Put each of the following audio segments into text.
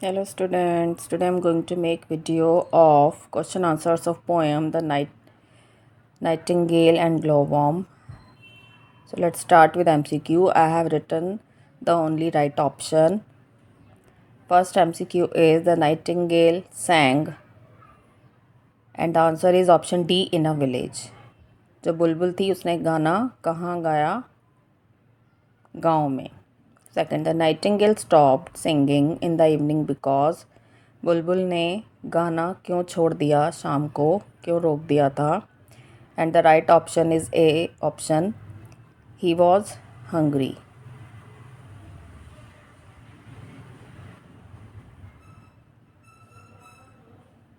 Hello students, today I'm going to make video of question answers of poem The Nightingale and Glowworm. So let's start with MCQ. I have written the only right option. First MCQ is the nightingale sang and the answer is option D in a village. जो बुलबुल थी उसने गाना कहाँ गाया? गाँव में. Second, the nightingale stopped singing in the evening because बुलबुल ने गाना क्यों छोड़ दिया शाम को, क्यों रोक दिया था? And the right option is A option, he was hungry.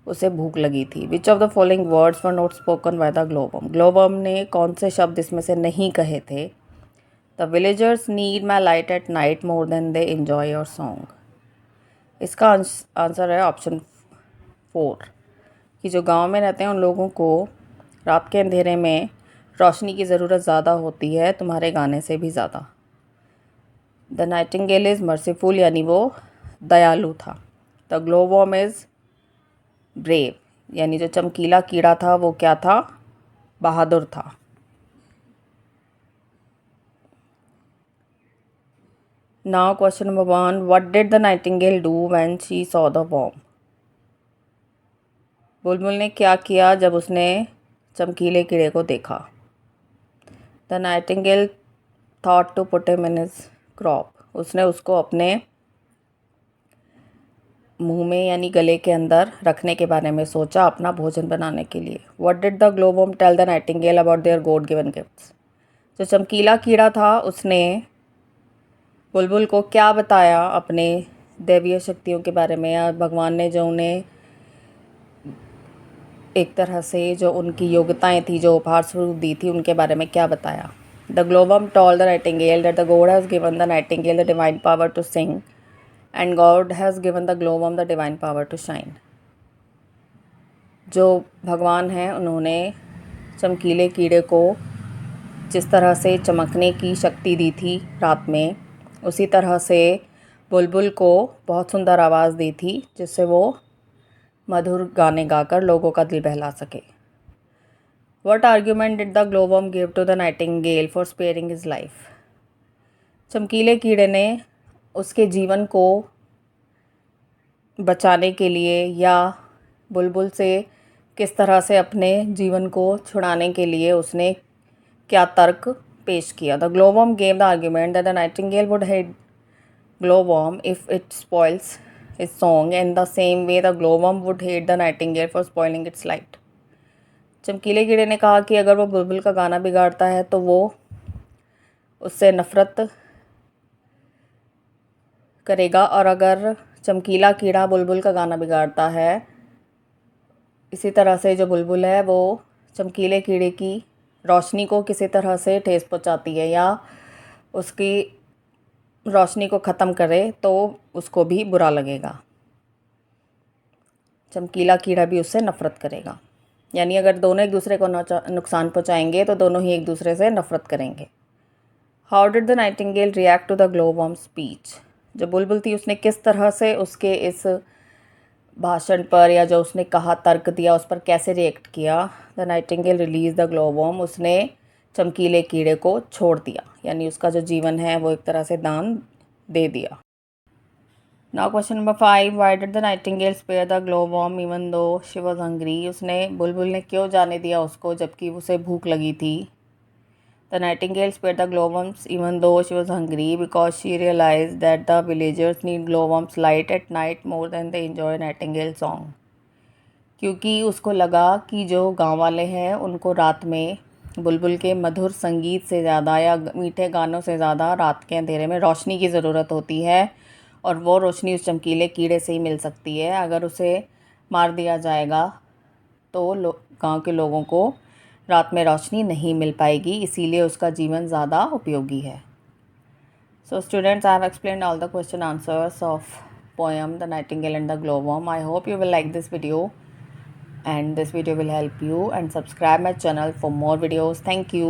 उसे भूख लगी थी. Which of the following words were not spoken by the glowworm? Glowworm ने कौन से शब्द इसमें से नहीं कहे थे? The villagers need my light at night more than they enjoy your song. इसका आंसर है ऑप्शन 4 कि जो गांव में रहते हैं उन लोगों को रात के अंधेरे में रोशनी की ज़रूरत ज़्यादा होती है तुम्हारे गाने से भी ज़्यादा. द नाइटिंगेल इज़ मर्सीफुल यानी वो दयालु था. द ग्लोवॉर्म इज़ ब्रेव यानी जो चमकीला कीड़ा था वो क्या था? बहादुर था. Now question number 1, what did the nightingale do when she saw the worm? बुलबुल ने क्या किया जब उसने चमकीले कीड़े को देखा? The nightingale thought to put him in his crop. उसने उसको अपने मुंह में यानी गले के अंदर रखने के बारे में सोचा अपना भोजन बनाने के लिए. What did the glowworm tell the nightingale about their God given gifts? जो चमकीला कीड़ा था उसने बुलबुल को क्या बताया अपने दैवीय शक्तियों के बारे में, या भगवान ने जो उन्हें एक तरह से जो उनकी योग्यताएं थी, जो उपहार स्वरूप दी थी, उनके बारे में क्या बताया? The glowworm told the nightingale that the God has given the nightingale the divine power to sing and God has given the glowworm the divine power to shine. जो भगवान हैं उन्होंने चमकीले कीड़े को जिस तरह से चमकने की शक्ति दी थी रात में, उसी तरह से बुलबुल को बहुत सुंदर आवाज़ दी थी जिससे वो मधुर गाने गाकर लोगों का दिल बहला सके. What argument did the glowworm give to the nightingale for sparing his life? चमकीले कीड़े ने उसके जीवन को बचाने के लिए या बुलबुल से किस तरह से अपने जीवन को छुड़ाने के लिए उसने क्या तर्क पेश किया? The glowworm gave the argument that the nightingale would hate glowworm if it spoils its song, and the same way the glowworm would hate the nightingale for spoiling its light. चमकीले कीड़े ने कहा कि अगर वो बुलबुल का गाना बिगाड़ता है तो वो उससे नफ़रत करेगा, और अगर चमकीला कीड़ा बुलबुल का गाना बिगाड़ता है, इसी तरह से जो बुलबुल है वो चमकीले कीड़े की रोशनी को किसी तरह से ठेस पहुंचाती है या उसकी रोशनी को ख़त्म करे तो उसको भी बुरा लगेगा. चमकीला कीड़ा भी उससे नफ़रत करेगा. यानी अगर दोनों एक दूसरे को नुकसान पहुंचाएंगे तो दोनों ही एक दूसरे से नफ़रत करेंगे. How did the nightingale react to the glowworm speech? जो बुलबुल थी उसने किस तरह से उसके इस भाषण पर या जो उसने कहा, तर्क दिया, उस पर कैसे रिएक्ट किया? The nightingale release the glowworm. उसने चमकीले कीड़े को छोड़ दिया यानी उसका जो जीवन है वो एक तरह से दान दे दिया. Now question number 5, why did the nightingale spare the glowworm even though she was hungry? उसने बुलबुल ने क्यों जाने दिया उसको जबकि उसे भूख लगी थी? The nightingale spare the glowworms even though she was hungry because she realise that the villagers need glowworms light at night more than they enjoy nightingale song. क्योंकि उसको लगा कि जो गांव वाले हैं उनको रात में बुलबुल के मधुर संगीत से ज़्यादा या मीठे गानों से ज़्यादा रात के अंधेरे में रोशनी की ज़रूरत होती है, और वो रोशनी उस चमकीले कीड़े से ही मिल सकती है. अगर उसे मार दिया जाएगा तो गांव के लोगों को रात में रोशनी नहीं मिल पाएगी, इसीलिए उसका जीवन ज़्यादा उपयोगी है. So students, I have explained all the question answers of poem The Nightingale and the Glowworm. I hope you will like this video and this video will help you, and subscribe my channel for more videos. Thank you.